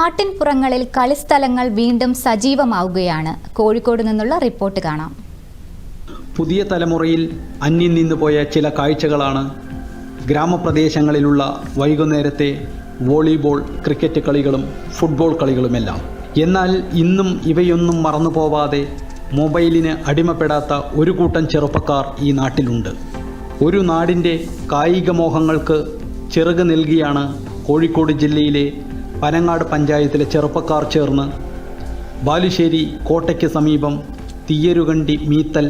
നാട്ടിൻപുറങ്ങളിൽ കളിസ്ഥലങ്ങൾ വീണ്ടും സജീവമാവുകയാണ്. കോഴിക്കോട് നിന്നുള്ള റിപ്പോർട്ട് കാണാം. പുതിയ തലമുറയിൽ അന്യം നിന്നുപോയ ചില കാഴ്ചകളാണ് ഗ്രാമപ്രദേശങ്ങളിലുള്ള വൈകുന്നേരത്തെ വോളിബോൾ, ക്രിക്കറ്റ് കളികളും ഫുട്ബോൾ കളികളുമെല്ലാം. എന്നാൽ ഇന്നും ഇവയൊന്നും മറന്നുപോവാതെ മൊബൈലിന് അടിമപ്പെടാത്ത ഒരു കൂട്ടം ചെറുപ്പക്കാർ ഈ നാട്ടിലുണ്ട്. ഒരു നാടിൻ്റെ കായിക മോഹങ്ങൾക്ക് ചിറക് നൽകിയാണ് കോഴിക്കോട് ജില്ലയിലെ പനങ്ങാട് പഞ്ചായത്തിലെ ചെറുപ്പക്കാർ ചേർന്ന് ബാലുശ്ശേരി കോട്ടയ്ക്ക് സമീപം തീയരുകണ്ടി മീത്തൽ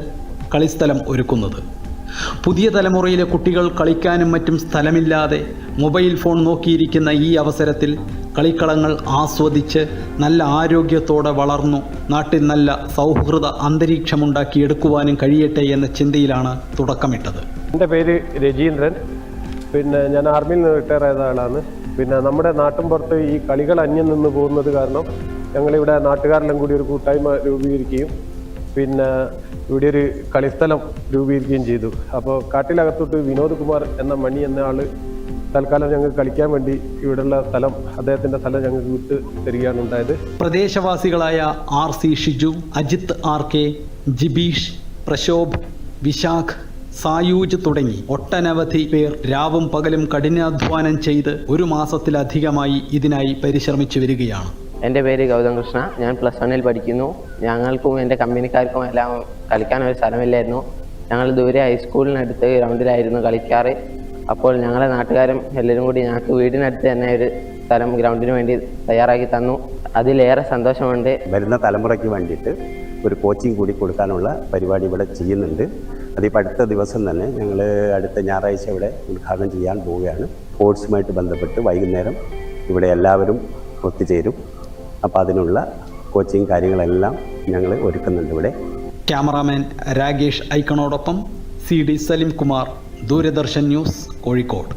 കളിസ്ഥലം ഒരുക്കുന്നത്. പുതിയ തലമുറയിലെ കുട്ടികൾ കളിക്കാനും മറ്റും സ്ഥലമില്ലാതെ മൊബൈൽ ഫോൺ നോക്കിയിരിക്കുന്ന ഈ അവസരത്തിൽ കളിക്കളങ്ങൾ ആസ്വദിച്ച് നല്ല ആരോഗ്യത്തോടെ വളർന്നു നാട്ടിൽ നല്ല സൗഹൃദ അന്തരീക്ഷമുണ്ടാക്കിയെടുക്കുവാനും കഴിയട്ടെ എന്ന ചിന്തയിലാണ് തുടക്കമിട്ടത്. എൻ്റെ പേര് രജീന്ദ്രൻ. ഞാൻ ആർമിയിൽ നിന്ന് റിട്ടയർ ആയ ആളാണ്. നമ്മുടെ നാട്ടിൻപുറത്ത് ഈ കളികൾ അന്യം നിന്ന് പോകുന്നത് കാരണം ഞങ്ങളിവിടെ നാട്ടുകാരെല്ലാം കൂടി ഒരു കൂട്ടായ്മ രൂപീകരിക്കുകയും ഇവിടെ ഒരു കളിസ്ഥലം രൂപീകരിക്കുകയും ചെയ്തു. അപ്പോൾ കാട്ടിലകത്തോട്ട് വിനോദ് കുമാർ എന്ന മണി എന്ന ആൾ തൽക്കാലം ഞങ്ങൾക്ക് കളിക്കാൻ വേണ്ടി ഇവിടെയുള്ള സ്ഥലം, അദ്ദേഹത്തിൻ്റെ സ്ഥലം ഞങ്ങൾക്ക് വിട്ട് തരികയാണ് ഉണ്ടായത്. പ്രദേശവാസികളായ RC ഷിജു, അജിത്ത് RK, ജിബീഷ്, പ്രശോഭ്, വിശാഖ്, സായൂജ് തുടങ്ങി ഒട്ടനവധി പേർ രാവും പകലും കഠിനാധ്വാനം ചെയ്ത് ഒരു മാസത്തിലധികമായി ഇതിനായി പരിശ്രമിച്ചു വരികയാണ്. എൻ്റെ പേര് ഗൗതം കൃഷ്ണ. ഞാൻ +1 പഠിക്കുന്നു. ഞങ്ങൾക്കും എൻ്റെ കമ്പനിക്കാർക്കും എല്ലാം കളിക്കാനൊരു സ്ഥലമില്ലായിരുന്നു. ഞങ്ങൾ ദൂരെ ഹൈസ്കൂളിനടുത്ത് ഗ്രൗണ്ടിലായിരുന്നു കളിക്കാറ്. അപ്പോൾ ഞങ്ങളെ നാട്ടുകാരും എല്ലാവരും കൂടി ഞങ്ങൾക്ക് വീടിനടുത്ത് തന്നെ ഒരു സ്ഥലം ഗ്രൗണ്ടിന് വേണ്ടി തയ്യാറാക്കി തന്നു. അതിലേറെ സന്തോഷമുണ്ട്. വരുന്ന തലമുറയ്ക്ക് വേണ്ടിയിട്ട് ഒരു കോച്ചിങ് കൂടി കൊടുക്കാനുള്ള പരിപാടി ഇവിടെ ചെയ്യുന്നുണ്ട്. അതിപ്പോൾ അടുത്ത ദിവസം തന്നെ ഞങ്ങൾ അടുത്ത ഞായറാഴ്ച ഇവിടെ ഉദ്ഘാടനം ചെയ്യാൻ പോവുകയാണ്. സ്പോർട്സുമായിട്ട് ബന്ധപ്പെട്ട് വൈകുന്നേരം ഇവിടെ എല്ലാവരും ഒത്തുചേരും. അപ്പോൾ അതിനുള്ള കോച്ചിങ് കാര്യങ്ങളെല്ലാം ഞങ്ങൾ ഒരുക്കുന്നുണ്ട് ഇവിടെ. ക്യാമറാമാൻ രാകേഷ് ഐക്കണോടൊപ്പം CD സലിം കുമാർ, ദൂരദർശൻ ന്യൂസ്, കോഴിക്കോട്.